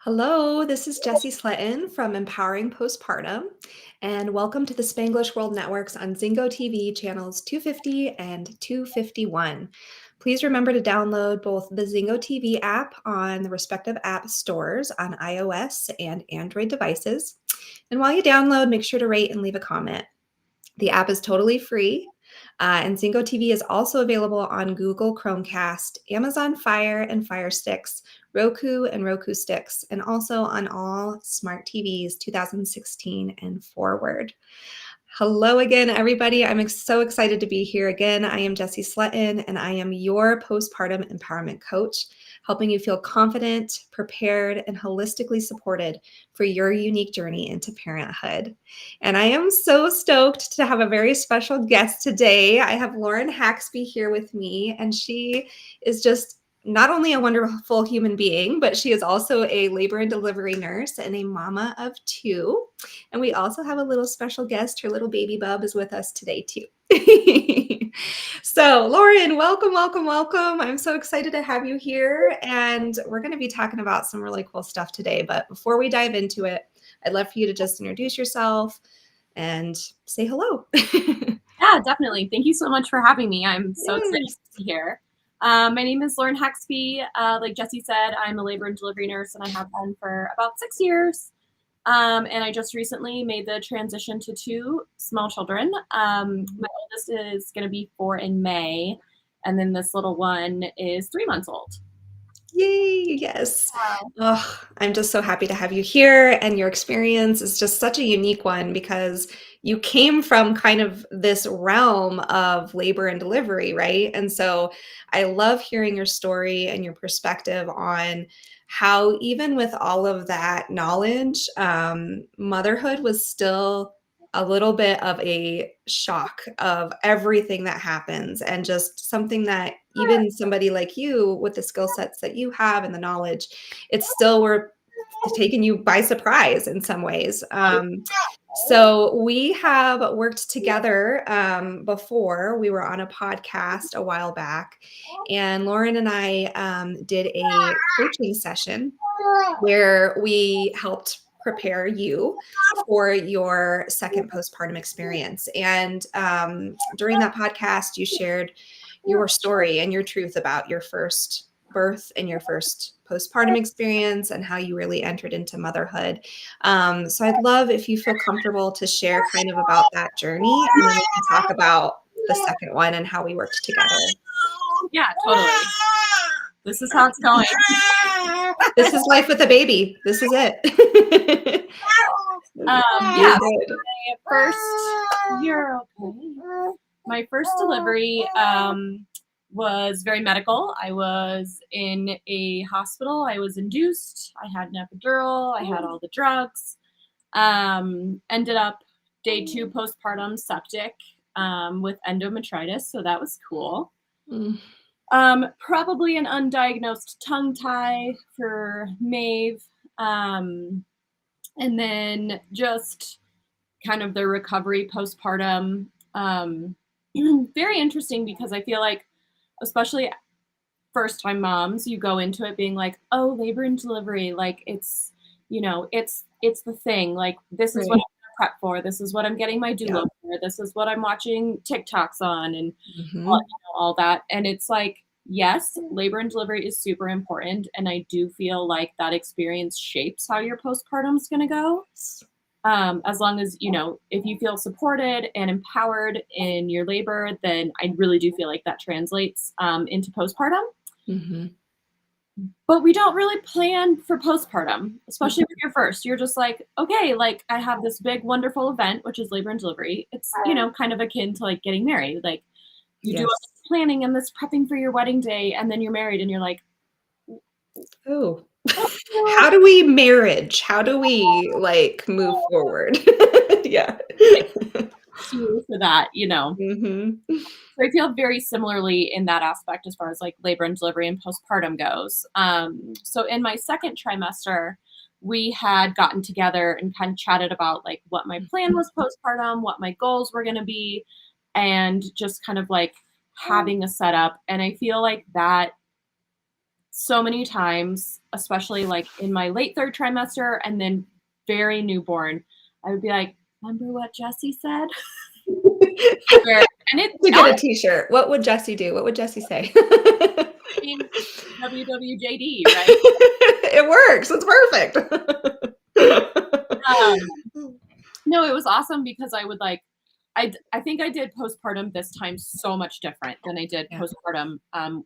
Hello, this is Jessi Sletten from Empowering Postpartum, and welcome to the Spanglish World Networks on Zingo TV channels 250 and 251. Please remember to download both the Zingo TV app on the respective app stores on iOS and Android devices. And while you download, make sure to rate and leave a comment. The app is totally free. And Zingo TV is also available on Google Chromecast, Amazon Fire and Fire Sticks, Roku and Roku Sticks, and also on all smart TVs 2016 and forward. Hello again, everybody. I'm so excited to be here again. I am Jessi Sletten, and I am your postpartum empowerment coach, helping you feel confident, prepared, and holistically supported for your unique journey into parenthood. And I am so stoked to have a very special guest today. I have Lauren Haxby here with me, and she is just not only a wonderful human being, but she is also a labor and delivery nurse and a mama of two. And we also have a little special guest. Her little baby bub is with us today too. So Lauren, welcome, welcome, welcome. I'm so excited to have you here. And we're going to be talking about some really cool stuff today. But before we dive into it, I'd love for you to just introduce yourself and say hello. Yeah, definitely. Thank you so much for having me. I'm so excited to be here. My name is Lauren Haxby. Like Jessi said, I'm a labor and delivery nurse, and I have been for about 6 years. And I just recently made the transition to 2 small children. My oldest is going to be 4 in May, and then this little one is 3 months old. Yay, yes. Oh, I'm just so happy to have you here. And your experience is just such a unique one because you came from kind of this realm of labor and delivery, right? And so I love hearing your story and your perspective on how, even with all of that knowledge, motherhood was still a little bit of a shock of everything that happens, and just something that even somebody like you with the skill sets that you have and the knowledge, it's still were taking you by surprise in some ways. So we have worked together before. We were on a podcast a while back, and Lauren and I did a coaching session where we helped prepare you for your second postpartum experience. And during that podcast, you shared your story and your truth about your first birth and your first postpartum experience and how you really entered into motherhood. So I'd love if you feel comfortable to share kind of about that journey, and then we can talk about the second one and how we worked together. Yeah, totally. This is how it's going. This is life with a baby. This is it. Yeah, my first delivery was very medical. I was in a hospital. I was induced. I had an epidural. I had all the drugs. Ended up day 2 postpartum septic with endometritis. So that was cool. Probably an undiagnosed tongue tie for Maeve. And then just kind of the recovery postpartum. Very interesting because I feel like, especially first-time moms, you go into it being like, oh, labor and delivery, like it's the thing. Like, this is what I'm gonna prep for. This is what I'm getting my doula for. This is what I'm watching TikToks on, and all that. And it's like, yes, labor and delivery is super important, and I do feel like that experience shapes how your postpartum is going to go. As long as, if you feel supported and empowered in your labor, then I really do feel like that translates into postpartum. But we don't really plan for postpartum, especially with your first. You're just like, okay, like I have this big, wonderful event, which is labor and delivery. It's, kind of akin to like getting married. Like you do all this planning and this prepping for your wedding day, and then you're married and you're like, oh, how do we marriage? How do we like move forward? Yeah. For that, So I feel very similarly in that aspect as far as like labor and delivery and postpartum goes. So in my second trimester, we had gotten together and kind of chatted about like what my plan was postpartum, what my goals were going to be, and just kind of like having a setup. And I feel like that so many times, especially like in my late third trimester and then very newborn, I would be like, remember what Jessi said? And To get a t-shirt, what would Jessi do? What would Jessi say? I mean, WWJD, right? It works. It's perfect. No, it was awesome because I would like, I think I did postpartum this time so much different than I did Yeah. postpartum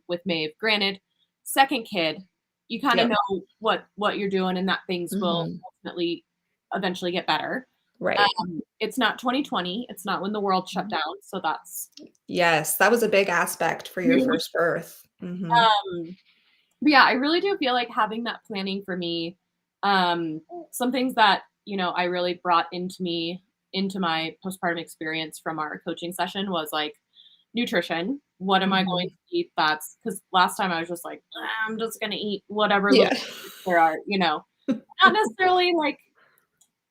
with Maeve. Granted, second kid, you kind of Yep. know what you're doing and that things will ultimately eventually get better. Right. It's not 2020. It's not when the world shut down. So that's Yes, that was a big aspect for your first birth. but yeah, I really do feel like having that planning for me, some things that, you know, I really brought into my postpartum experience from our coaching session was like nutrition. What am I going to eat? That's because last time I was just like, I'm just going to eat whatever little foods there are, you know, not necessarily like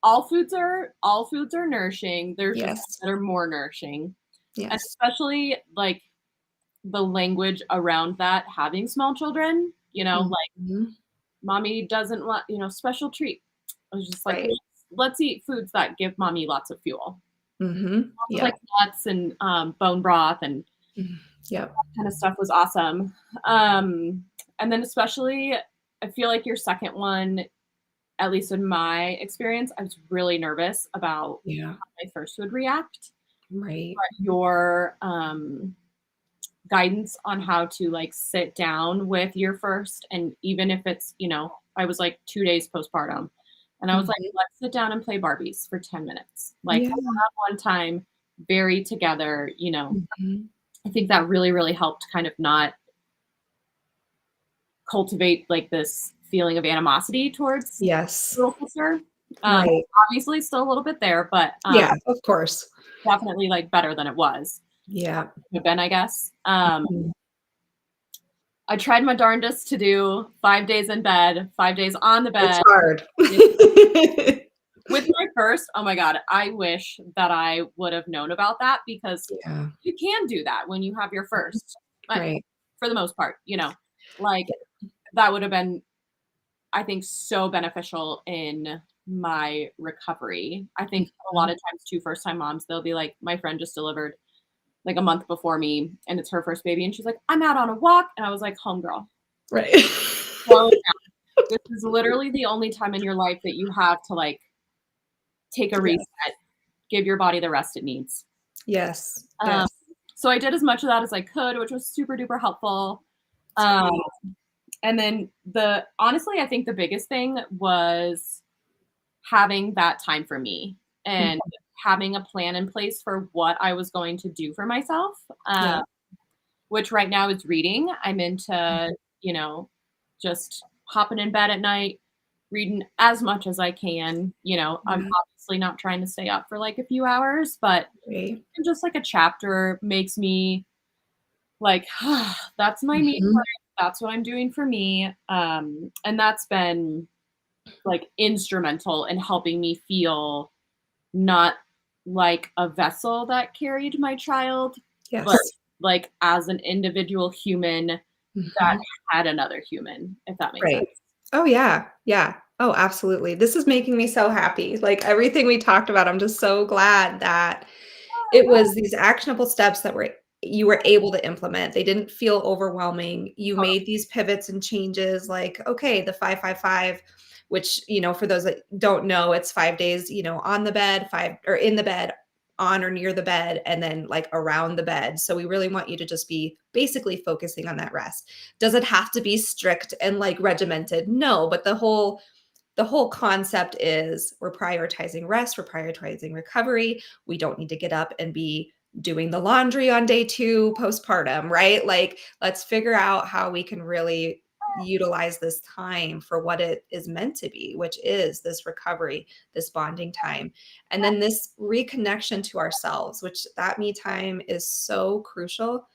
all foods are nourishing. There's just some that are more nourishing. And Yes. especially like the language around that, having small children, you know, like mommy doesn't want, you know, special treat. I was just like, let's eat foods that give mommy lots of fuel. Like nuts and bone broth and that kind of stuff was awesome. And then especially, I feel like your second one, at least in my experience, I was really nervous about how my first would react. Right. But your guidance on how to like sit down with your first, and even if it's, you know, I was like 2 days postpartum and I was like, let's sit down and play Barbies for 10 minutes. Like one time, very together, you know. I think that really, really helped kind of not cultivate like this feeling of animosity towards little sister. Obviously still a little bit there, but yeah, of course. Definitely like better than it was. Yeah. Been, I guess. I tried my darndest to do 5 days in bed, 5 days on the bed. It's hard. With my first, oh my God, I wish that I would have known about that because you can do that when you have your first. Right. For the most part, you know, like that would have been, I think, so beneficial in my recovery. I think a lot of times too, first time moms, they'll be like, my friend just delivered like a month before me and it's her first baby. And she's like, I'm out on a walk. And I was like, homegirl. Right. This is literally the only time in your life that you have to like take a reset, give your body the rest it needs. Yes. So I did as much of that as I could, which was super duper helpful. And then honestly, I think the biggest thing was having that time for me and having a plan in place for what I was going to do for myself, which right now is reading. I'm into, you know, just hopping in bed at night, reading as much as I can. You know, I'm obviously not trying to stay up for like a few hours, but just like a chapter makes me like, that's my me time. That's what I'm doing for me. And that's been like instrumental in helping me feel not like a vessel that carried my child, but like as an individual human that had another human, if that makes sense. Oh, yeah. Yeah. Oh, absolutely. This is making me so happy. Like everything we talked about, I'm just so glad that it was these actionable steps that you were able to implement. They didn't feel overwhelming. You made these pivots and changes like, okay, the 5-5-5, which, you know, for those that don't know, it's 5 days, you know, on the bed, 5 or in the bed, on or near the bed, and then like around the bed. So we really want you to just be basically focusing on that rest. Does it have to be strict and like regimented? No, but the whole concept is we're prioritizing rest, we're prioritizing recovery. We don't need to get up and be doing the laundry on day 2 postpartum, right? Like, let's figure out how we can really utilize this time for what it is meant to be, which is this recovery, this bonding time, and then this reconnection to ourselves, which that me time is so crucial.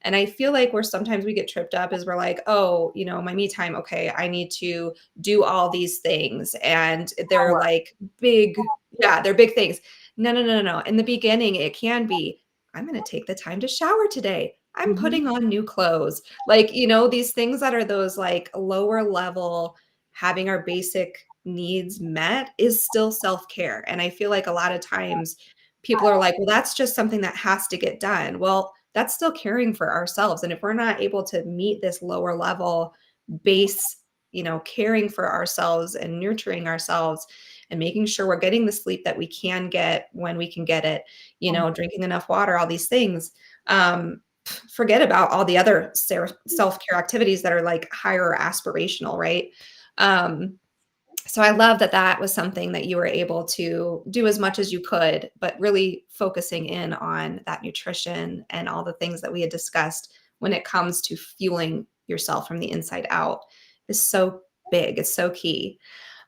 And I feel like where sometimes we get tripped up is we're like, oh, you know, my me time, okay, I need to do all these things. And they're like big, they're big things. No. In the beginning, it can be, I'm going to take the time to shower today. I'm Mhm. putting on new clothes. Like, you know, these things that are those like lower level, having our basic needs met is still self-care. And I feel like a lot of times people are like, well, that's just something that has to get done. Well, that's still caring for ourselves. And if we're not able to meet this lower level base, you know, caring for ourselves and nurturing ourselves and making sure we're getting the sleep that we can get when we can get it, you know, drinking enough water, all these things. Forget about all the other self-care activities that are like higher aspirational, right? Um, so I love that that was something that you were able to do as much as you could, but really focusing in on that nutrition and all the things that we had discussed when it comes to fueling yourself from the inside out is so big. It's so key.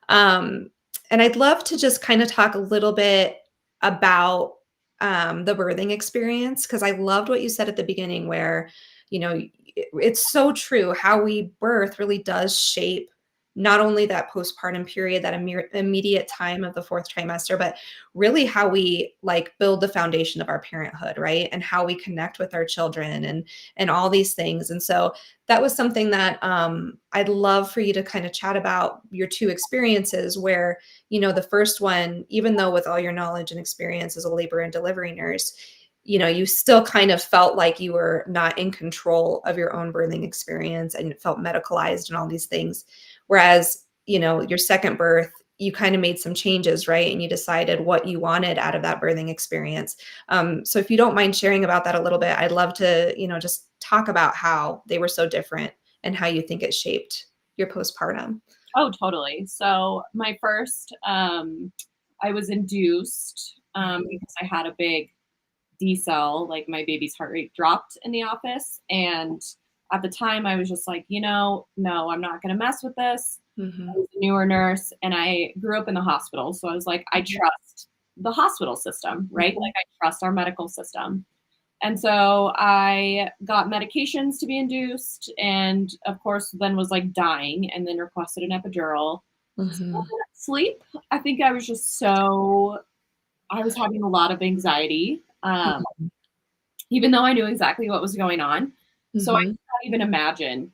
Um, and I'd love to just kind of talk a little bit about the birthing experience because I loved what you said at the beginning, where, you know, it's so true. How we birth really does shape not only that postpartum period, that immediate time of the fourth trimester, but really how we like build the foundation of our parenthood, right? And how we connect with our children and all these things. And so that was something that I'd love for you to kind of chat about your two experiences where, you know, the first one, even though with all your knowledge and experience as a labor and delivery nurse, you know, you still kind of felt like you were not in control of your own birthing experience and it felt medicalized and all these things. Whereas, you know, your second birth, you kind of made some changes, right? And you decided what you wanted out of that birthing experience. So if you don't mind sharing about that a little bit, I'd love to, you know, just talk about how they were so different and how you think it shaped your postpartum. Oh, totally. So my first, I was induced Mhm. because I had a big decel, like my baby's heart rate dropped in the office. And at the time, I was just like, no, I'm not going to mess with this. I Mhm. was a newer nurse and I grew up in the hospital. So I was like, I Mhm. trust the hospital system, right? Mhm. Like I trust our medical system. And so I got medications to be induced and of course then was like dying and then requested an epidural. Mhm. Sleep, I think I was just so I was having a lot of anxiety. Even though I knew exactly what was going on. So I Mhm. can't even imagine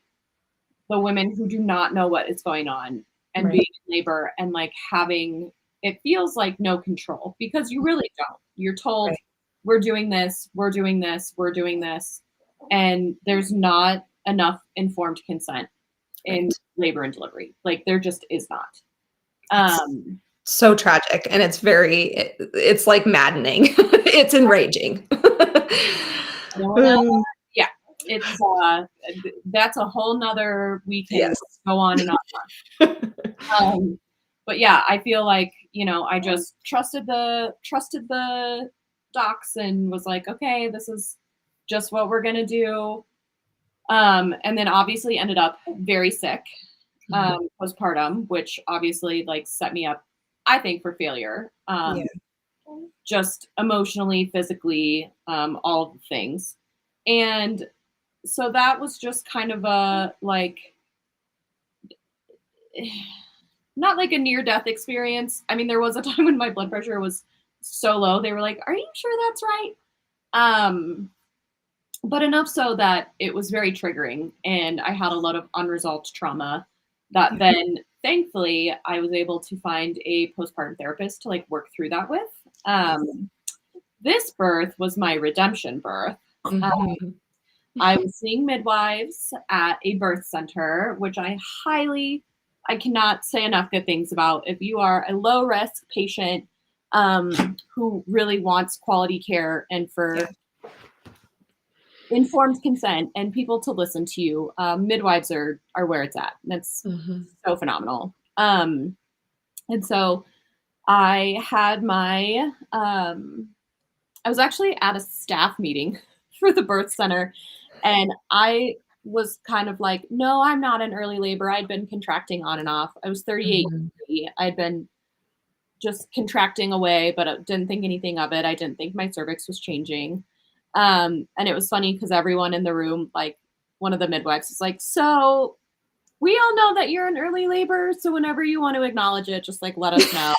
the women who do not know what is going on and Right. being in labor and like having it feels like no control because you really don't. You're told Right. we're doing this, we're doing this, we're doing this, and there's not enough informed consent in Right. labor and delivery. Like there just is not. It's Um, so tragic and it's very it's like maddening. It's enraging. no one else. Mm, Yeah, it's that's a whole nother we can yes. go on and on. Um, but yeah, I feel like, I just trusted the docs and was like, okay, this is just what we're gonna do. And then obviously ended up very sick, Mhm. postpartum, which obviously like set me up, I think, for failure. Yeah. Just emotionally, physically, all of the things. And so that was just kind of a like not like a near death experience. I mean, there was a time when my blood pressure was so low. They were like, "Are you sure that's right?" Um, but enough so that it was very triggering, and I had a lot of unresolved trauma. That Yeah. then, thankfully, I was able to find a postpartum therapist to like work through that with. Nice. This birth was my redemption birth. Mhm. I was seeing midwives at a birth center, which I cannot say enough good things about. If you are a low risk patient who really wants quality care and Yeah. for informed consent and people to listen to you, midwives are where it's at. That's Mhm. so phenomenal. And so I had I was actually at a staff meeting for the birth center, and I was kind of like, no, I'm not in early labor. I'd been contracting on and off. I was 38. Mhm. I'd been just contracting away, but I didn't think anything of it. I didn't think my cervix was changing. And it was funny because everyone in the room, like one of the midwives, was like, so we all know that you're in early labor. So whenever you want to acknowledge it, just like let us know.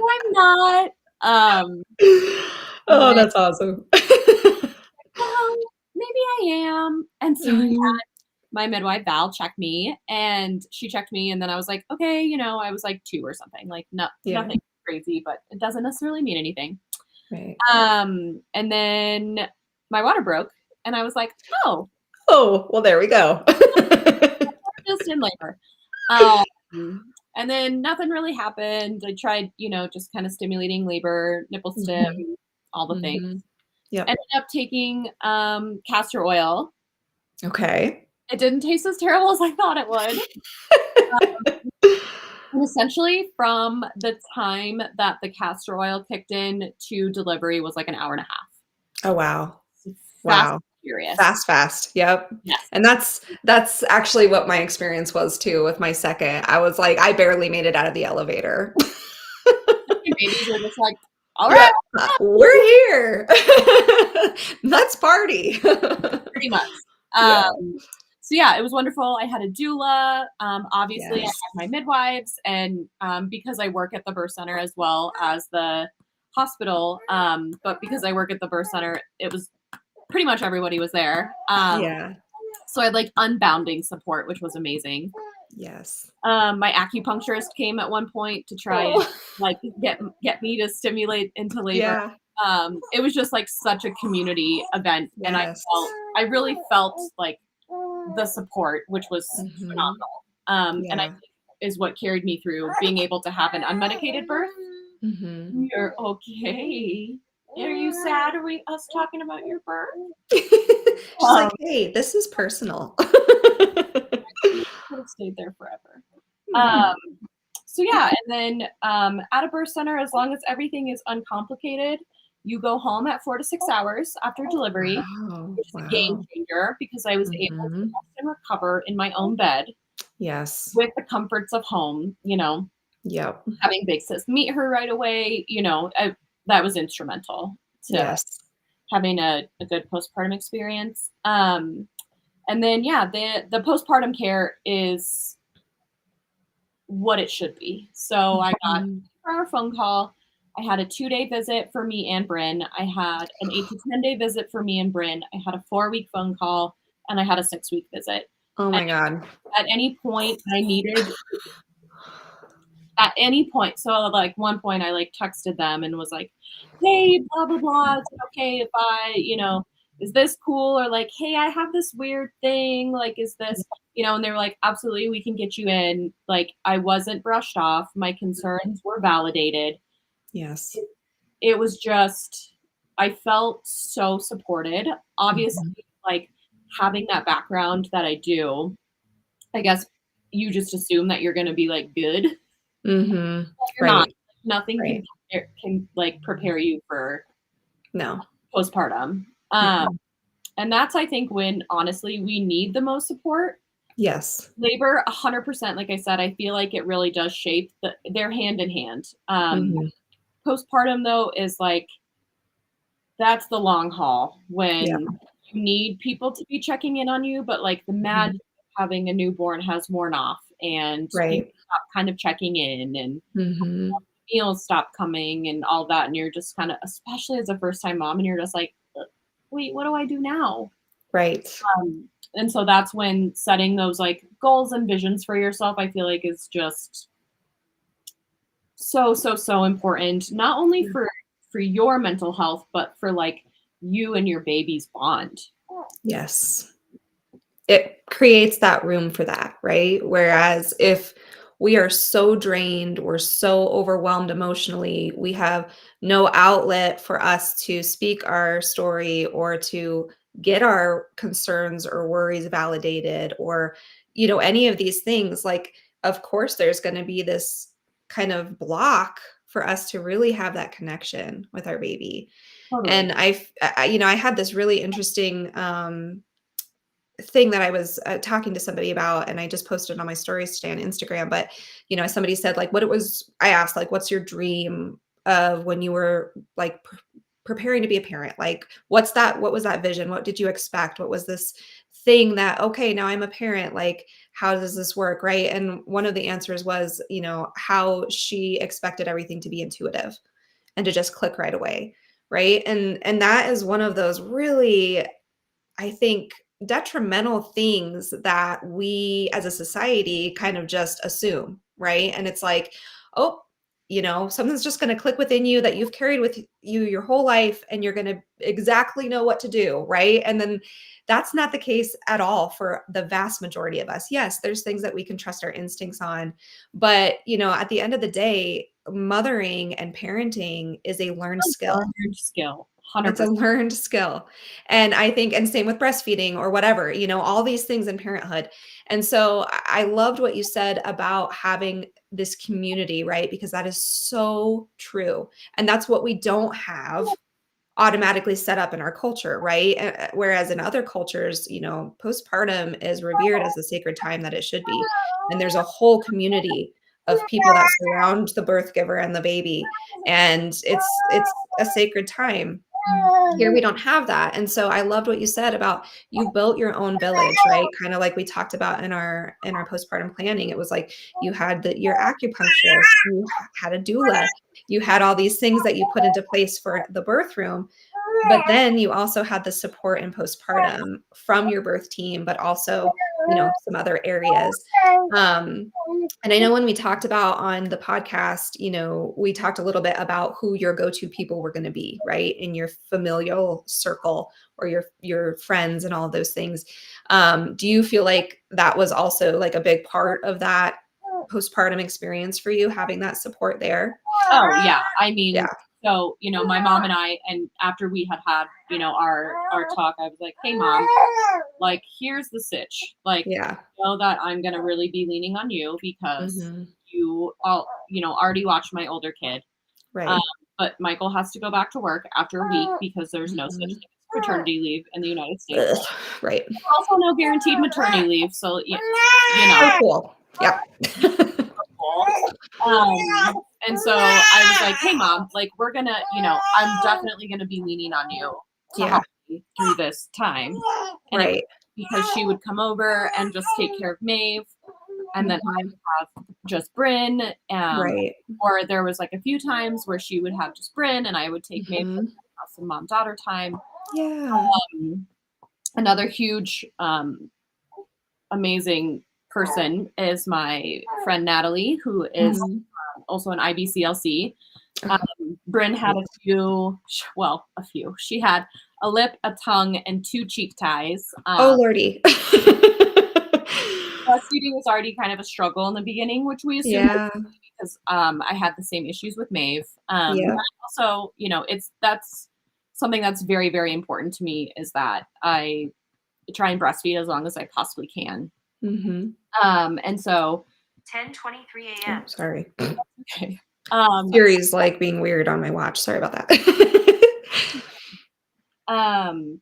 I'm not. Um, And Oh, then, that's awesome. well, maybe I am. And so Mhm. my midwife Val checked me and she checked me and then I was like, okay, I was like 2 or something, like Yeah, nothing crazy, but it doesn't necessarily mean anything. right. And then my water broke and I was like, oh, Oh, well, there we go. just in labor. Um, and then nothing really happened. I tried, just kind of stimulating labor, nipple stim, Mhm, all the things. mhm. Yep. Ended up taking castor oil. Okay. It didn't taste as terrible as I thought it would. And essentially, from the time that the castor oil kicked in to delivery was like an hour and a half. Oh, wow. Fast Wow. and furious. Fast, fast. Yep. Yes. And that's actually what my experience was too with my second. I was like, I barely made it out of the elevator. My babies are just like, all Yeah, right, we're here. Let's party. pretty much. Yeah. So yeah, it was wonderful. I had a doula. Obviously, I had Yes. my midwives, and because I work at the birth center as well as the hospital, but because I work at the birth center, it was pretty much everybody was there. Yeah. So I had like unbounding support, which was amazing. Yes. My acupuncturist came at one point to try and Oh, like get me to stimulate into labor. yeah. It was just like such a community event, and Yes. I really felt like the support, which was Mhm. phenomenal. And I Yeah. think is what carried me through being able to have an unmedicated birth. Mhm. You're okay. Are you sad? Are we us talking about your birth? She's like, Um, "Hey, this is personal." could have stayed there forever. Mhm. Um, so yeah, and then at a birth center, as long as everything is uncomplicated, you go home at 4 to 6 hours after delivery, Wow. which is a game Wow. changer because I was able to Mhm. rest and recover in my own bed Yes. with the comforts of home, Yep. having big sis meet her right away, that was instrumental to Yes. having a good postpartum experience. And then yeah, the postpartum care is what it should be. So I got Mhm. our phone call. I had a 2-day visit for me and Bryn. I had an 8 to 10 day visit for me and Bryn. I had a 4-week phone call, and I had a 6-week visit. Oh And my god. at any point I needed, at any point, so like one point I like texted them and was like, "Hey, blah blah blah. Is it okay if is this cool?" Or like, "Hey, I have this weird thing. Like, is this?" And they were like, "Absolutely, we can get you in." Like, I wasn't brushed off. My concerns were validated. Yes. It was just, I felt so supported. Obviously, Mhm. like having that background that I do, I guess you just assume that you're going to be like good. Mhm. You're not. Right. Nothing Right. can like prepare you for No. postpartum. Mm-mm. And that's I think when honestly we need the most support. Yes. Labor 100%, like I said, I feel like it really does shape they're hand in hand. Mhm. Postpartum though is like that's the long haul Yeah. when you need people to be checking in on you, but like the Mhm. magic of having a newborn has worn off and people Right. stop kind of checking in and Mhm. meals stop coming and all that, and you're just kind of, especially as a first time mom, and you're just like, wait, what do I do now? Right. And so that's when setting those like goals and visions for yourself, I feel like is just so so so important, not only Yeah. for your mental health, but for like you and your baby's bond. Yes. It creates that room for that, right? Whereas if we are so drained, we're so overwhelmed emotionally, we have no outlet for us to speak our story or to get our concerns or worries validated or, any of these things, like, of course, there's going to be this kind of block for us to really have that connection with our baby. Totally. And I had this really interesting thing that I was talking to somebody about, and I just posted on my stories today on Instagram. But somebody said like, what it was. I asked like, what's your dream of when you were like preparing to be a parent? Like, what's that? What was that vision? What did you expect? What was this thing that okay, now I'm a parent? Like, how does this work, right? And one of the answers was, how she expected everything to be intuitive and to just click right away. right? And that is one of those really, I think, detrimental things that we as a society kind of just assume, right? And it's like, oh, something's just going to click within you that you've carried with you your whole life, and you're going to exactly know what to do, right? And then that's not the case at all for the vast majority of us. Yes, there's things that we can trust our instincts on, but at the end of the day, mothering and parenting is a learned skill. Learned skill, It's a 100%. learned skill. And I think, and same with breastfeeding or whatever, all these things in parenthood. And so I loved what you said about having this community, right? Because that is so true. And that's what we don't have automatically set up in our culture, right? Whereas in other cultures, postpartum is revered as the sacred time that it should be. And there's a whole community of people that surround the birth giver and the baby. And it's a sacred time. Here we don't have that. And so I loved what you said about you built your own village, right? Kind of like we talked about in our postpartum planning. It was like you had your acupuncturist, you had a doula, you had all these things that you put into place for the birth room. But then you also had the support in postpartum from your birth team, but also, some other areas. And I know when we talked about on the podcast, we talked a little bit about who your go-to people were going to be, right? In your familial circle or your friends and all of those things. Do you feel like that was also like a big part of that postpartum experience for you, having that support there? Oh yeah. I mean, Yeah. so, my mom and I, and after we had our talk, I was like, hey mom, like, here's the sitch. Like, Yeah. know that I'm going to really be leaning on you because Hmm. you all, already watched my older kid. Um, Right. but Michael has to go back to work after a week because there's no such Mhm. thing as paternity leave in the United States. Ugh, right. Also no guaranteed maternity leave. So, So cool. Yeah. And so I was like, hey mom, like, we're gonna, I'm definitely gonna be leaning on you to Yeah. help me through this time. And it was Right. because she would come over and just take care of Maeve, and then I Mhm. would have just Bryn. Right. Or there was like a few times where she would have just Bryn and I would take Maeve to Mhm. have some mom-daughter time. Yeah. Um, Another huge amazing person is my friend Natalie, who is Mhm. also an IBCLC. Oh, Bryn had great. a few. She had a lip, a tongue, and 2 cheek ties. Oh, lordy. Breastfeeding was already kind of a struggle in the beginning, which we assumed Yeah. because I had the same issues with Maeve. Yeah. Also, that's something that's very, very important to me is that I try and breastfeed as long as I possibly can. Mhm. And so 10:23 Oh, a.m. sorry. okay. Siri's like being weird on my watch. Sorry about that.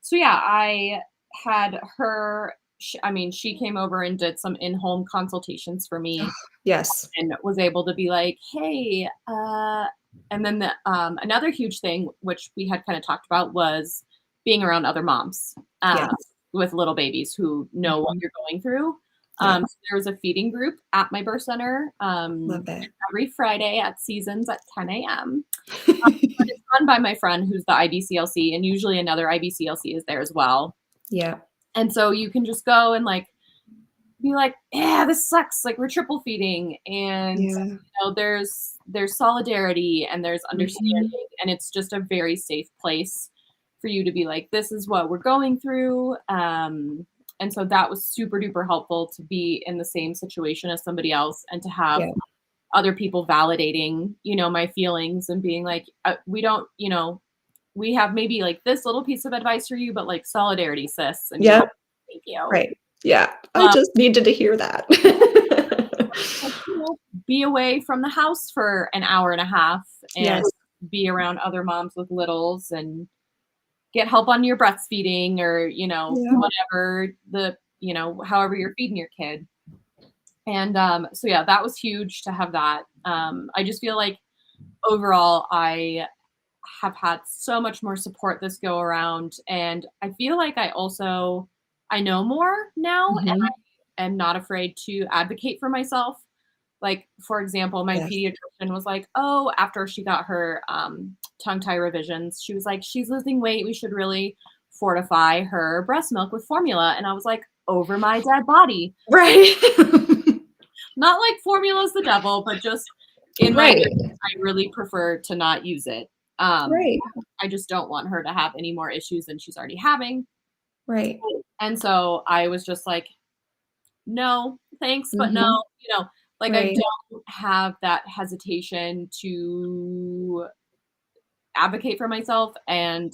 So yeah, I had her. She came over and did some in-home consultations for me, Yes. and was able to be like, hey, and then another huge thing which we had kind of talked about was being around other moms Yes. with little babies who know what Mhm. you're going through. Yeah. So there was a feeding group at my birth center Love it. every Friday at Seasons at 10 a.m. But it's run by my friend who's the IBCLC, and usually another IBCLC is there as well. Yeah. And so you can just go and like be like, yeah, this sucks. Like, we're triple feeding, and Yeah. there's solidarity and there's understanding, Mhm. and it's just a very safe place for you to be like, this is what we're going through. And so that was super duper helpful to be in the same situation as somebody else and to have Yeah. other people validating, my feelings and being like, we don't, we have maybe like this little piece of advice for you, but like, solidarity, sis. And you're Yep. like, thank you. Right. Yeah. I Um, just needed to hear that. like, be away from the house for an hour and a half and Yes. be around other moms with littles and get help on your breastfeeding or, Yeah. whatever however you're feeding your kid. And so yeah, that was huge to have that. I just feel like overall I have had so much more support this go around, and I feel like I know more now, and Mhm. I am not afraid to advocate for myself. Like, for example, my Yes. pediatrician was like, oh, after she got her tongue tie revisions, she was like, she's losing weight. We should really fortify her breast milk with formula. And I was like, over my dead body. Right. Not like formula's the devil, but just in my Right. case, I really prefer to not use it. Um, Right. I just don't want her to have any more issues than she's already having. Right. And so I was just like, no, thanks, but no, Mhm. like I Right. don't have that hesitation to advocate for myself and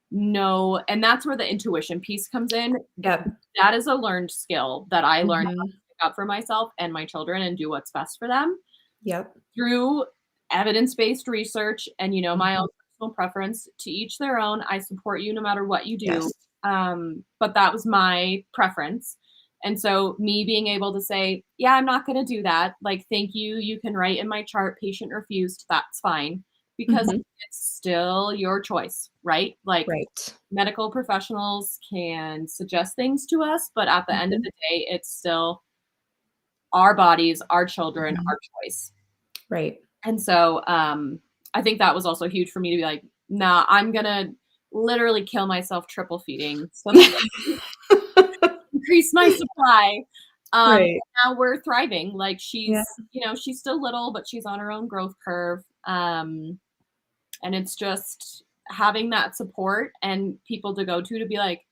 know, and that's where the intuition piece comes in. Yep. That is a learned skill that I learned how to Mhm. stick up for myself and my children and do what's best for them Yep. through evidence-based research and, my own Mhm. personal preference. To each their own. I support you no matter what you do. Yes. But that was my preference. And so me being able to say, yeah, I'm not going to do that. Like, thank you. You can write in my chart, patient refused. That's fine because Mhm. it's still your choice, right? Like, Right. medical professionals can suggest things to us, but at the end of Mhm. the day, it's still our bodies, our children, Mhm. our choice. Right. And so, I think that was also huge for me to be like, "Nah, I'm gonna literally kill myself triple feeding so that I increase my supply." Right. Now we're thriving. Like, Yeah. she's still little, but she's on her own growth curve. And it's just having that support and people to go to be like,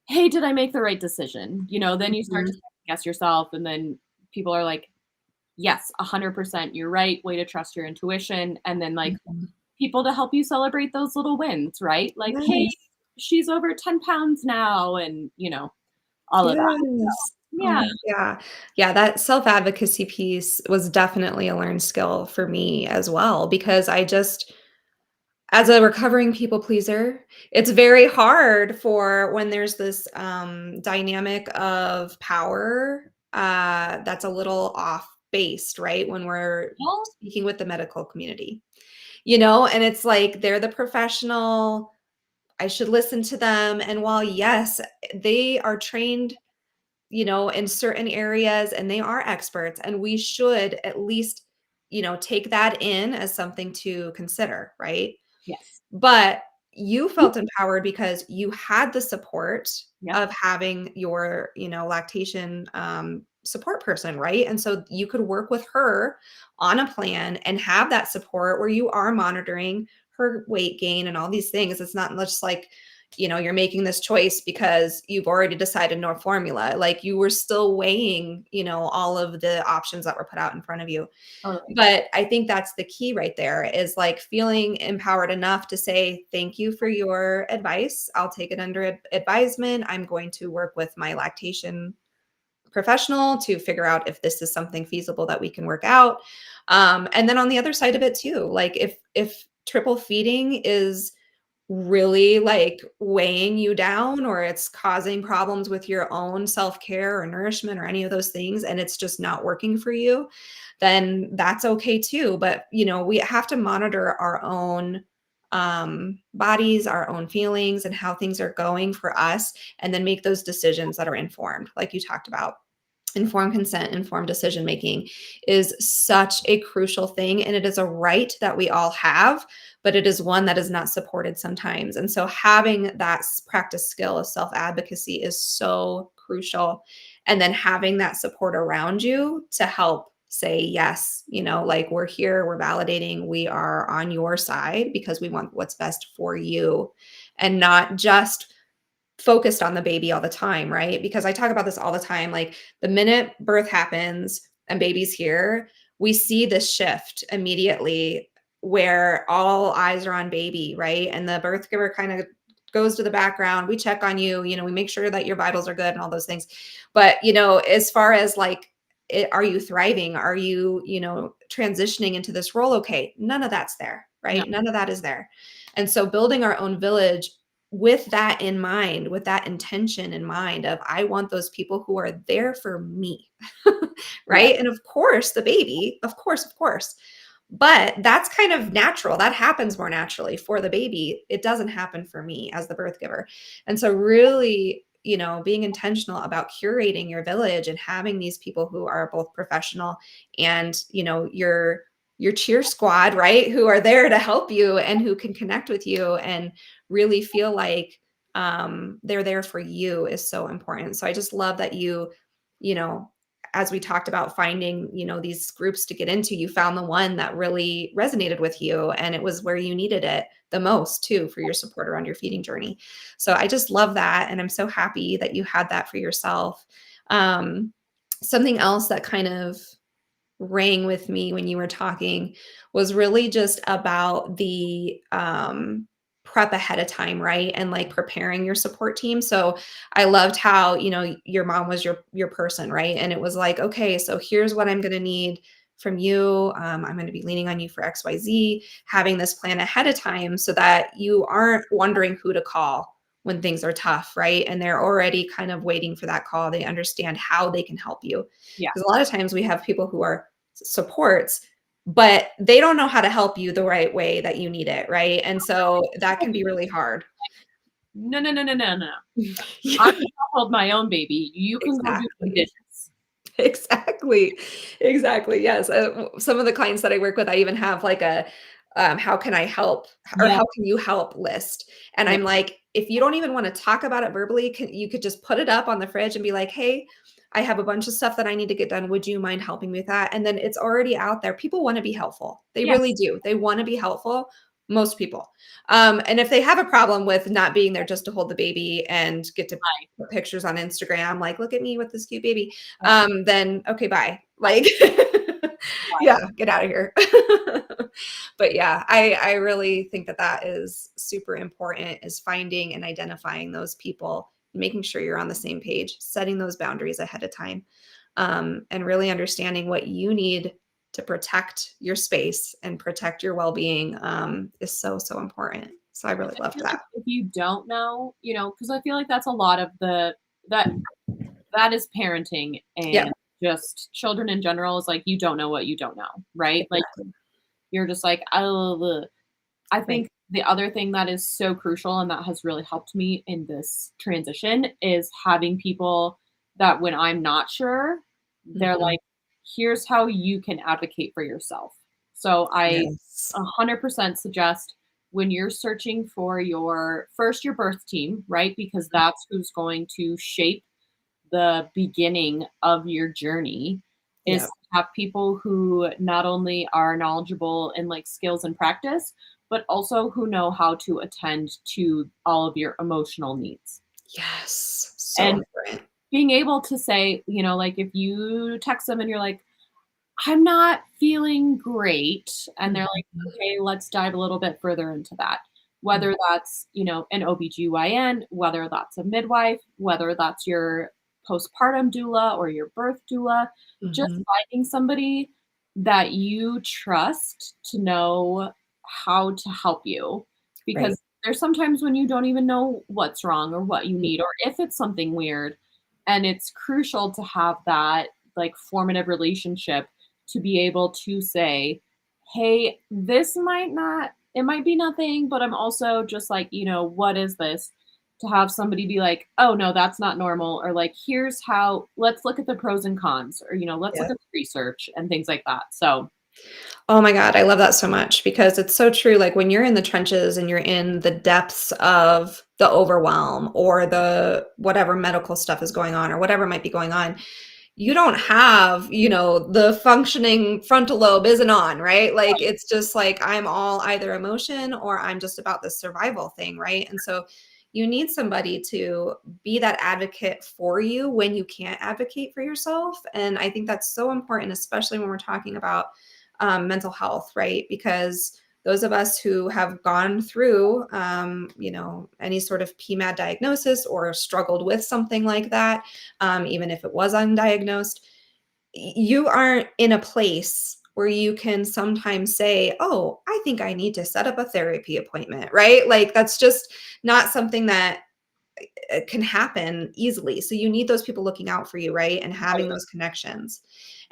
"Hey, did I make the right decision?" Then you start to Mhm. second guess yourself, and then people are like, "Yes, 100%, you're right. Way to trust your intuition." And then, like, Mhm. people to help you celebrate those little wins, right? Like, "Hey, Yes. she's over 10 pounds now," and, all of that. Yes. Yeah. Oh, yeah. Yeah, that self-advocacy piece was definitely a learned skill for me as well because I just as a recovering people pleaser, it's very hard for when there's this, dynamic of power, that's a little off based, right? When we're Well, speaking with the medical community, and it's like they're the professional, I should listen to them, and while, yes, they are trained, in certain areas and they are experts, and we should at least, take that in as something to consider, right? yes. But you felt empowered because you had the support Yep. of having your, lactation, support person, right? And so you could work with her on a plan and have that support where you are monitoring her weight gain and all these things. It's not just like, you're making this choice because you've already decided no formula. Like you were still weighing, all of the options that were put out in front of you. Totally. But I think that's the key right there is like feeling empowered enough to say, thank you for your advice. I'll take it under advisement. I'm going to work with my lactation professional to figure out if this is something feasible that we can work out. And then on the other side of it too, like if triple feeding is really like weighing you down or it's causing problems with your own self-care or nourishment or any of those things and it's just not working for you, then that's okay too. But, we have to monitor our own bodies, our own feelings and how things are going for us and then make those decisions that are informed like you talked about. Informed consent, informed decision making is such a crucial thing. And it is a right that we all have, but it is one that is not supported sometimes. And so having that practice skill of self advocacy is so crucial. And then having that support around you to help say, yes, like we're here, we're validating, we are on your side because we want what's best for you and not just focused on the baby all the time, right? Because I talk about this all the time. Like the minute birth happens and baby's here, we see this shift immediately where all eyes are on baby, right? And the birth giver kind of goes to the background. We check on you, we make sure that your vitals are good and all those things. But, as far as like, are you thriving? Are you, transitioning into this role? Okay. None of that's there, No. right? None of that is there. And so building our own village with that in mind, with that intention in mind of I want those people who are there for me, Yeah. right? And of course, the baby, of course, of course. But that's kind of natural. That happens more naturally for the baby. It doesn't happen for me as the birth giver. And so really being intentional about curating your village and having these people who are both professional and, your cheer squad, right? Who are there to help you and who can connect with you and really feel like they're there for you is so important. So I just love that you know, as we talked about finding, these groups to get into, you found the one that really resonated with you and it was where you needed it the most too for your support around your feeding journey. So I just love that. And I'm so happy that you had that for yourself. Um, Something else that kind of rang with me when you were talking was really just about the prep ahead of time, right? And like preparing your support team. So I loved how, your mom was your person, right? And it was like, okay, so here's what I'm going to need from you. I'm going to be leaning on you for XYZ, having this plan ahead of time so that you aren't wondering who to call when things are tough, right? And they're already kind of waiting for that call. They understand how they can help you. Yeah. Because a lot of times we have people who are supports, but they don't know how to help you the right way that you need it, right? And so that can be really hard. No, no, no, no, no, no. Yeah, I'm gonna hold my own baby. You can go do the exactly. dishes. Exactly. Exactly. Yes. Some of the clients that I work with, I even have like a how can I help or Yeah, how can you help list? And yeah, I'm like, if you don't even want to talk about it verbally, you could just put it up on the fridge and be like, hey, I have a bunch of stuff that I need to get done. Would you mind helping me with that? And then it's already out there. People want to be helpful. They really yes. do. They want to be helpful. Most people. And if they have a problem with not being there just to hold the baby and get to Right. put pictures on Instagram, like, look at me with this cute baby, Right. then okay, bye. Right. Like, Right. yeah, get out of here. But yeah, I really think that that is super important is finding and identifying those people, making sure you're on the same page, setting those boundaries ahead of time, and really understanding what you need to protect your space and protect your well-being is so, so important. So I really I loved feel like that. if you don't know, because I feel like that's a lot of that that is parenting Yep, and just children in general is like you don't know what you don't know, right? Like exactly. you're just like, oh, I Right. think the other thing that is so crucial and that has really helped me in this transition is having people that when I'm not sure, they're Mhm. like, here's how you can advocate for yourself. So I Yes. 100% suggest when you're searching for your birth team, right? Because that's who's going to shape the beginning of your journey is Yep. to have people who not only are knowledgeable in like skills and practice, but also who know how to attend to all of your emotional needs. Yes. So And important. being able to say, like if you text them and you're like, I'm not feeling great. And they're like, Mhm. okay, let's dive a little bit further into that. Whether that's, an OBGYN, whether that's a midwife, whether that's your postpartum doula or your birth doula, just Mhm. finding somebody that you trust to know how to help you. Right. Because there's sometimes when you don't even know what's wrong or what you need, or if it's something weird. And it's crucial to have that like formative relationship to be able to say, hey, it might be nothing, but I'm also just like, what is this? To have somebody be like, oh, no, that's not normal. Or like, let's look at the pros and cons, or, let's look Yep. at the research and things like that. So, Oh my God, I love that so much because it's so true. Like when you're in the trenches and you're in the depths of the overwhelm or the whatever medical stuff is going on or whatever might be going on, you don't have, the functioning frontal lobe isn't on, right? Like it's just like I'm all either emotion or I'm just about the survival thing, right? And so you need somebody to be that advocate for you when you can't advocate for yourself. And I think that's so important, especially when we're talking about mental health, right? Because those of us who have gone through, any sort of PMAD diagnosis or struggled with something like that, even if it was undiagnosed, you aren't in a place where you can sometimes say, oh, I think I need to set up a therapy appointment, right? Like that's just not something that it can happen easily. So you need those people looking out for you, right? And having Totally. those connections.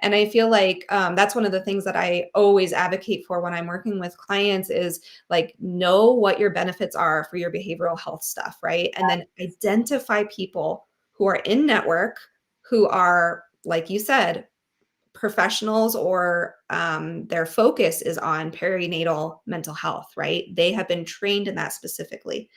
And I feel like that's one of the things that I always advocate for when I'm working with clients is like, know what your benefits are for your behavioral health stuff, right? And then identify people who are in network, who are, like you said, professionals, or their focus is on perinatal mental health, right? They have been trained in that specifically.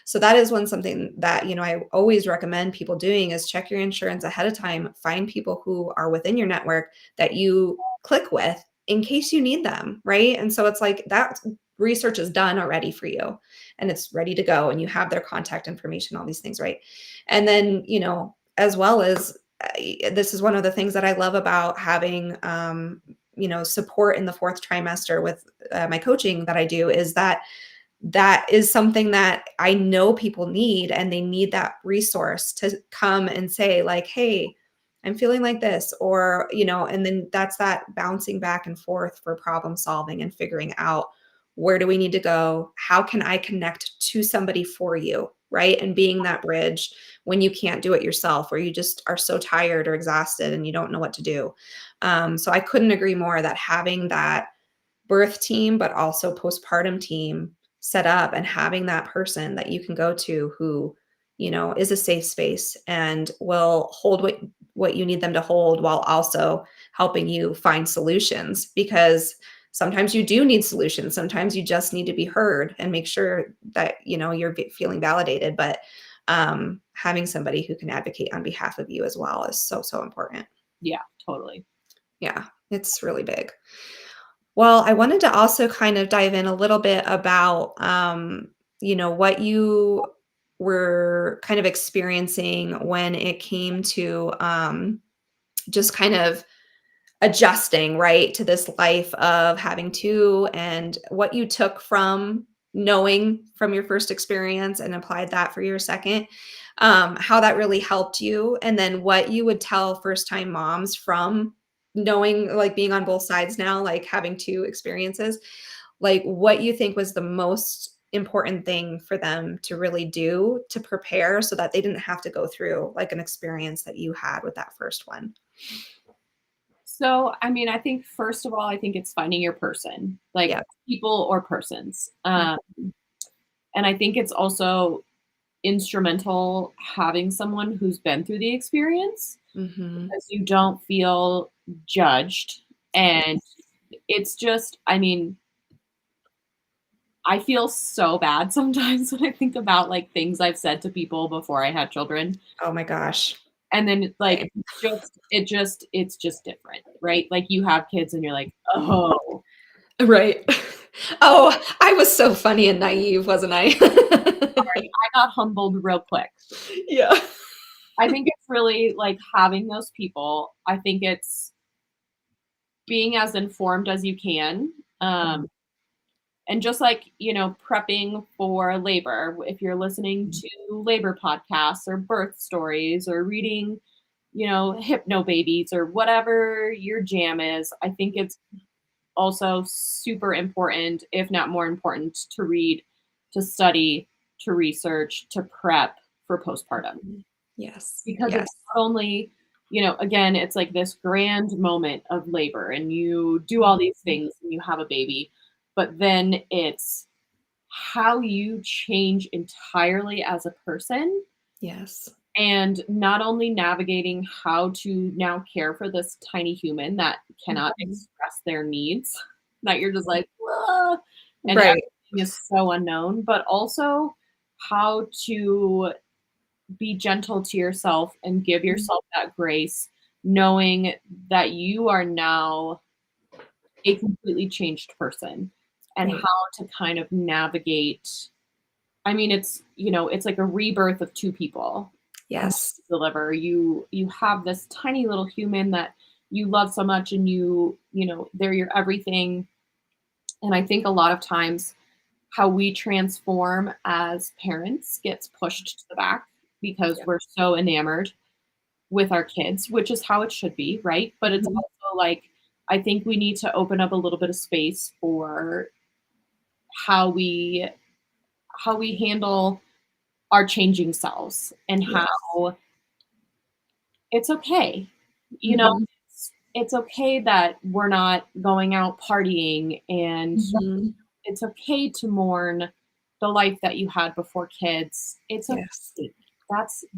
So that is something that, I always recommend people doing is check your insurance ahead of time, find people who are within your network that you click with in case you need them, right? And so it's like that research is done already for you and it's ready to go and you have their contact information, all these things, right? And then, as well as this is one of the things that I love about having support in the fourth trimester with my coaching that I do is that is something that I know people need, and they need that resource to come and say like, hey, I'm feeling like this, or, and then that's that bouncing back and forth for problem solving and figuring out where do we need to go? How can I connect to somebody for you? Right. And being that bridge when you can't do it yourself, or you just are so tired or exhausted and you don't know what to do. So I couldn't agree more that having that birth team, but also postpartum team set up and having that person that you can go to who, is a safe space and will hold what you need them to hold while also helping you find solutions, because sometimes you do need solutions. Sometimes you just need to be heard and make sure that, you're feeling validated. But having somebody who can advocate on behalf of you as well is so, so important. Yeah, totally. Yeah, it's really big. Well, I wanted to also kind of dive in a little bit about, what you were kind of experiencing when it came to just kind of adjusting, right, to this life of having two, and what you took from knowing from your first experience and applied that for your second, how that really helped you, and then what you would tell first time moms from knowing, like being on both sides now, like having two experiences, like what you think was the most important thing for them to really do to prepare so that they didn't have to go through like an experience that you had with that first one. So, I mean, I think first of all, I think it's finding your person, like Yeah. people or persons. And I think it's also instrumental having someone who's been through the experience Mm-hmm. because you don't feel judged. And it's just, I mean, I feel so bad sometimes when I think about like things I've said to people before I had children. Oh my gosh. And then like Same. it's just different, right? Like you have kids and you're like, oh, Right. Oh, I was so funny and naive, wasn't I? sorry, I got humbled real quick. Yeah. I think it's really like having those people. I think it's being as informed as you can. And just like, prepping for labor, if you're listening to labor podcasts or birth stories or reading, hypno babies or whatever your jam is, I think it's also super important, if not more important, to read, to study, to research, to prep for postpartum. Yes. Because Yes. it's not only, again, it's like this grand moment of labor and you do all these things and you have a baby, but then it's how you change entirely as a person, Yes. and not only navigating how to now care for this tiny human that cannot Mhm. express their needs, that you're just like, "Ah," and Right. everything is so unknown, but also how to be gentle to yourself and give yourself that grace, knowing that you are now a completely changed person, and Right. how to kind of navigate. I mean, it's like a rebirth of two people. And Yes. deliver. You have this tiny little human that you love so much, and they're your everything. And I think a lot of times how we transform as parents gets pushed to the back because Yeah. we're so enamored with our kids, which is how it should be, right? But it's Mhm. also like I think we need to open up a little bit of space for how we how we handle our changing selves and Yes. how it's okay. You know, Mhm. it's okay that we're not going out partying, and Mhm. it's okay to mourn the life that you had before kids. It's Yes. okay.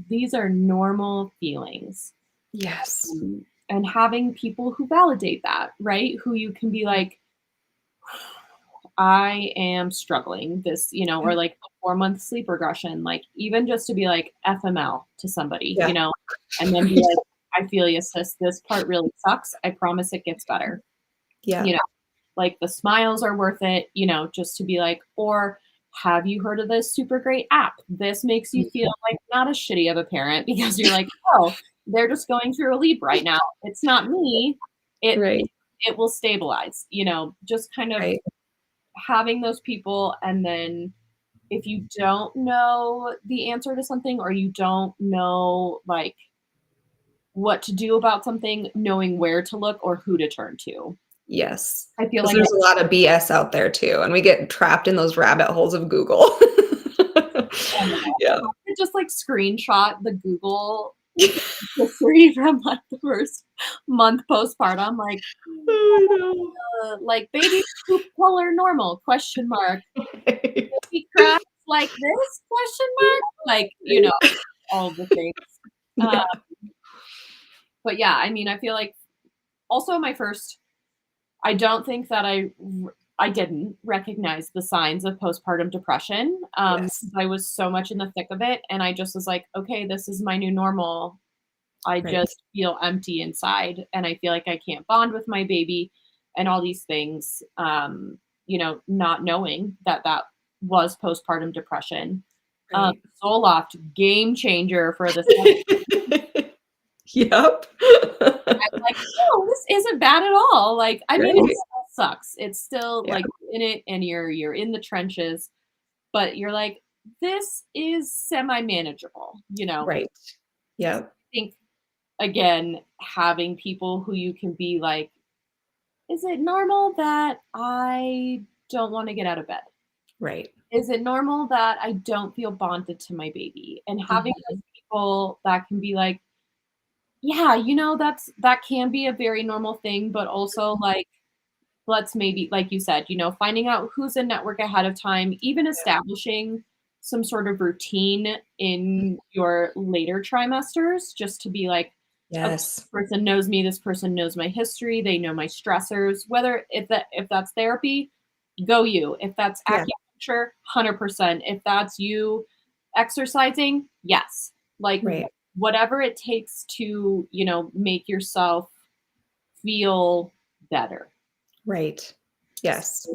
These are normal feelings. Yes. And having people who validate that, right? Who you can be like, I am struggling this, or Yeah. like a 4 month sleep regression, like even just to be like FML to somebody, Yeah. and then be like, I feel you, sis. This part really sucks. I promise it gets better. Yeah. You know, like the smiles are worth it, just to be like, or have you heard of this super great app? This makes you feel Mhm. like not as shitty of a parent because you're like, oh, they're just going through a leap right now. It's not me. It Right. it will stabilize, just kind of Right. having those people. And then if you don't know the answer to something, or you don't know like what to do about something, knowing where to look or who to turn to. Yes. I feel Because like there's a lot of BS out there too, and we get trapped in those rabbit holes of Google. I Yeah. have to just like screenshot the Google history from like the first month postpartum, I know. like baby poop color normal question mark, Right. baby cracks like this question mark, like all the things. Uh, Yeah. but yeah, I mean, I feel like also my first, I don't think that I didn't recognize the signs of postpartum depression. Yes. I was so much in the thick of it, and I just was like, okay, this is my new normal. I Right. just feel empty inside, and I feel like I can't bond with my baby, and all these things. Not knowing that that was postpartum depression. Right. Zoloft, game changer for this. Yep. I'm like, "Oh, this isn't bad at all." Like, I mean, it Right. still sucks. It's still, Yeah. like, in it and you're in the trenches, but you're like, "This is semi-manageable." Right. I Yep. think, again, having people who you can be like, "Is it normal that I don't wanna get out of bed? Right. Is it normal that I don't feel bonded to my baby?" And having Mhm. those people that can be like, "Yeah, that can be a very normal thing, but also, like, let's maybe like you said, finding out who's in network ahead of time, even establishing some sort of routine in your later trimesters, just to be like, okay, Yes. this person knows me, this person knows my history, they know my stressors. Whether if that's therapy, go you. If that's Yeah. acupuncture, 100%. If that's you exercising, yes. Like Right. whatever it takes to, make yourself feel better. Right. Yes.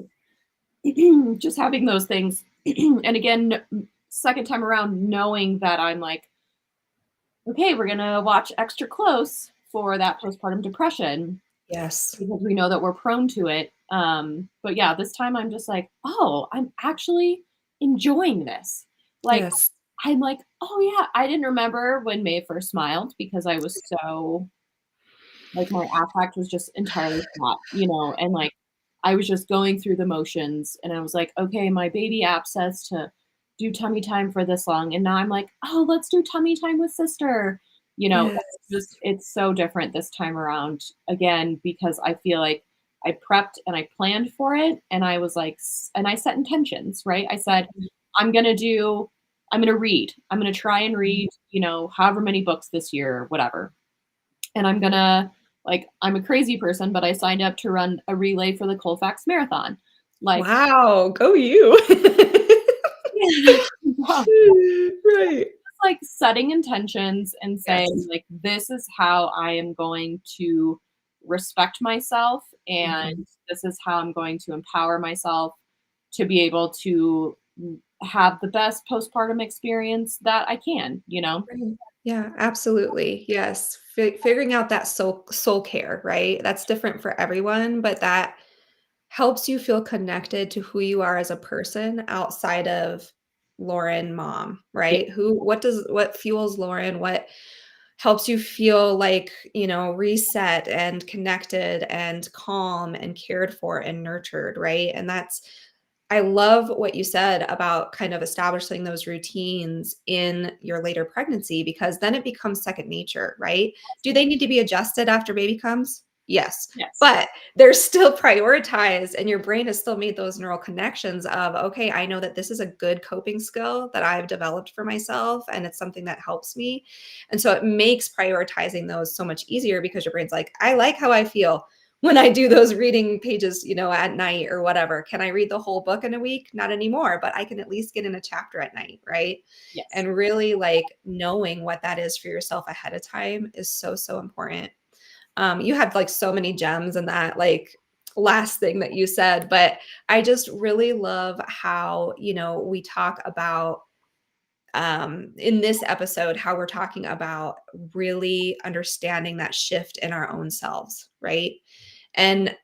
Just having those things. And again, second time around, knowing that I'm like, okay, we're going to watch extra close for that postpartum depression Yes. because we know that we're prone to it. But yeah, this time I'm just like, oh, I'm actually enjoying this. Like, Yes. I'm like, oh yeah, I didn't remember when May first smiled because I was so like my affect was just entirely flat, and like I was just going through the motions and I was like, okay, my baby app says to do tummy time for this long. And now I'm like, oh, let's do tummy time with sister. It's Yes. just, it's so different this time around again, because I feel like I prepped and I planned for it. And I was like, and I set intentions, right? I said, I'm going to do, I'm going to read, I'm going to try and read, however many books this year, whatever. And I'm gonna like I'm a crazy person, but I signed up to run a relay for the Colfax Marathon. Like, Wow, go you. wow. Right. Like setting intentions and saying Yes. like this is how I am going to respect myself, Mhm. and this is how I'm going to empower myself to be able to have the best postpartum experience that I can. Right. Yeah, absolutely. Yes. Figuring out that soul care, right? That's different for everyone, but that helps you feel connected to who you are as a person outside of Lauren mom, Yeah. right? What fuels Lauren? What helps you feel like, reset and connected and calm and cared for and nurtured, right? And I love what you said about kind of establishing those routines in your later pregnancy because then it becomes second nature, right? Do they need to be adjusted after baby comes? Yes. Yes. But they're still prioritized and your brain has still made those neural connections of, okay, I know that this is a good coping skill that I've developed for myself and it's something that helps me. And so it makes prioritizing those so much easier because your brain's like, I like how I feel when I do those reading pages, at night or whatever. Can I read the whole book in a week? Not anymore, but I can at least get in a chapter at night, right? Yes. And really like knowing what that is for yourself ahead of time is so, so important. You had like so many gems in that like last thing that you said, but I just really love how, we talk about in this episode, how we're talking about really understanding that shift in our own selves, right? And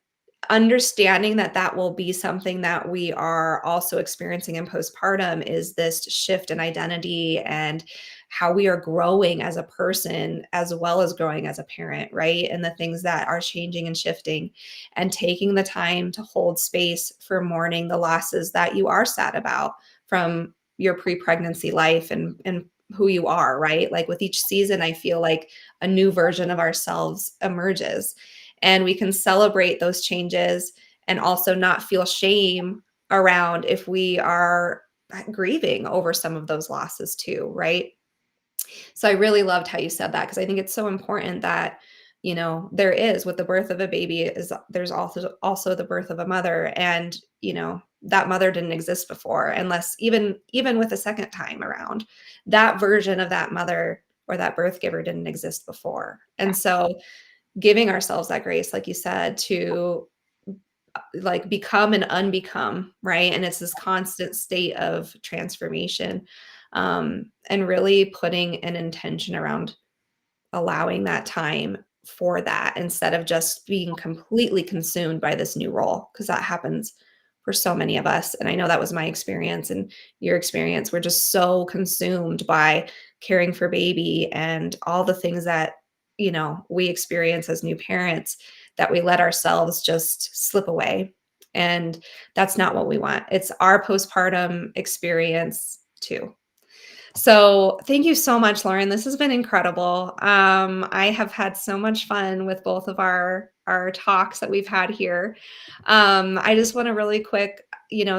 understanding that that will be something that we are also experiencing in postpartum is this shift in identity and how we are growing as a person as well as growing as a parent, right? And the things that are changing and shifting and taking the time to hold space for mourning the losses that you are sad about from your pre-pregnancy life and who you are, right? Like with each season, I feel like a new version of ourselves emerges and we can celebrate those changes and also not feel shame around if we are grieving over some of those losses too, right? So I really loved how you said that because I think it's so important that there is with the birth of a baby is there's also the birth of a mother and that mother didn't exist before unless even with a second time around that version of that mother or that birth giver didn't exist before. And so giving ourselves that grace, like you said, to like become and unbecome, right? And it's this constant state of transformation. And really putting an intention around allowing that time for that instead of just being completely consumed by this new role, because that happens for so many of us. And I know that was my experience and your experience. We're just so consumed by caring for baby and all the things that, we experience as new parents that we let ourselves just slip away. And that's not what we want. It's our postpartum experience too. So thank you so much, Lauren. This has been incredible. I have had so much fun with both of our talks that we've had here. I just want to really quick,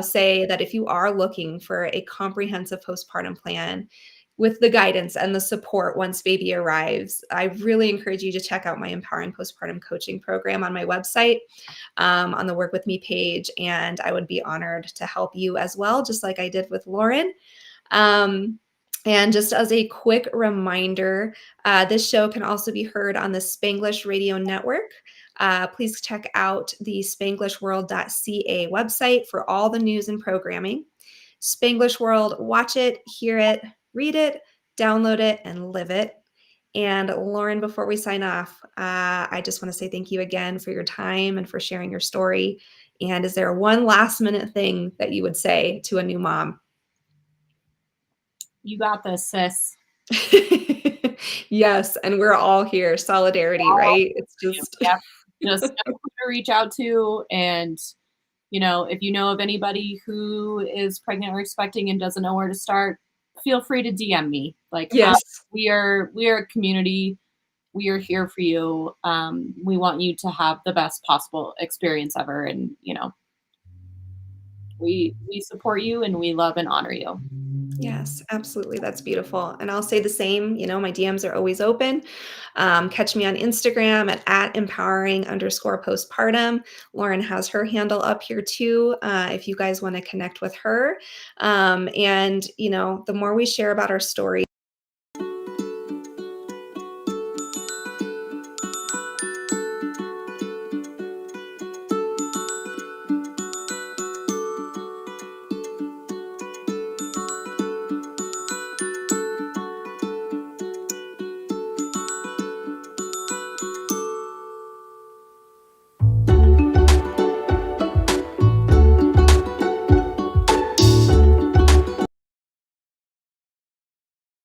say that if you are looking for a comprehensive postpartum plan with the guidance and the support once baby arrives, I really encourage you to check out my Empowering Postpartum Coaching Program on my website, on the Work With Me page, and I would be honored to help you as well, just like I did with Lauren. Um, and just as a quick reminder, this show can also be heard on the Spanglish Radio Network. Please check out the spanglishworld.ca website for all the news and programming. Spanglish World, watch it, hear it, read it, download it, and live it. And Lauren, before we sign off, I just want to say thank you again for your time and for sharing your story. And is there one last minute thing that you would say to a new mom? You got this, sis. Yes, and we're all here. Solidarity, All right? It's just yep. Just know who to reach out to. And, if you know of anybody who is pregnant or expecting and doesn't know where to start, feel free to DM me. Like, yes. we are a community. We are here for you. We want you to have the best possible experience ever. And, we support you and we love and honor you. Yes, absolutely. That's beautiful. And I'll say the same, my DMs are always open. Catch me on Instagram at empowering_postpartum. Lauren has her handle up here too, if you guys want to connect with her. And, the more we share about our story,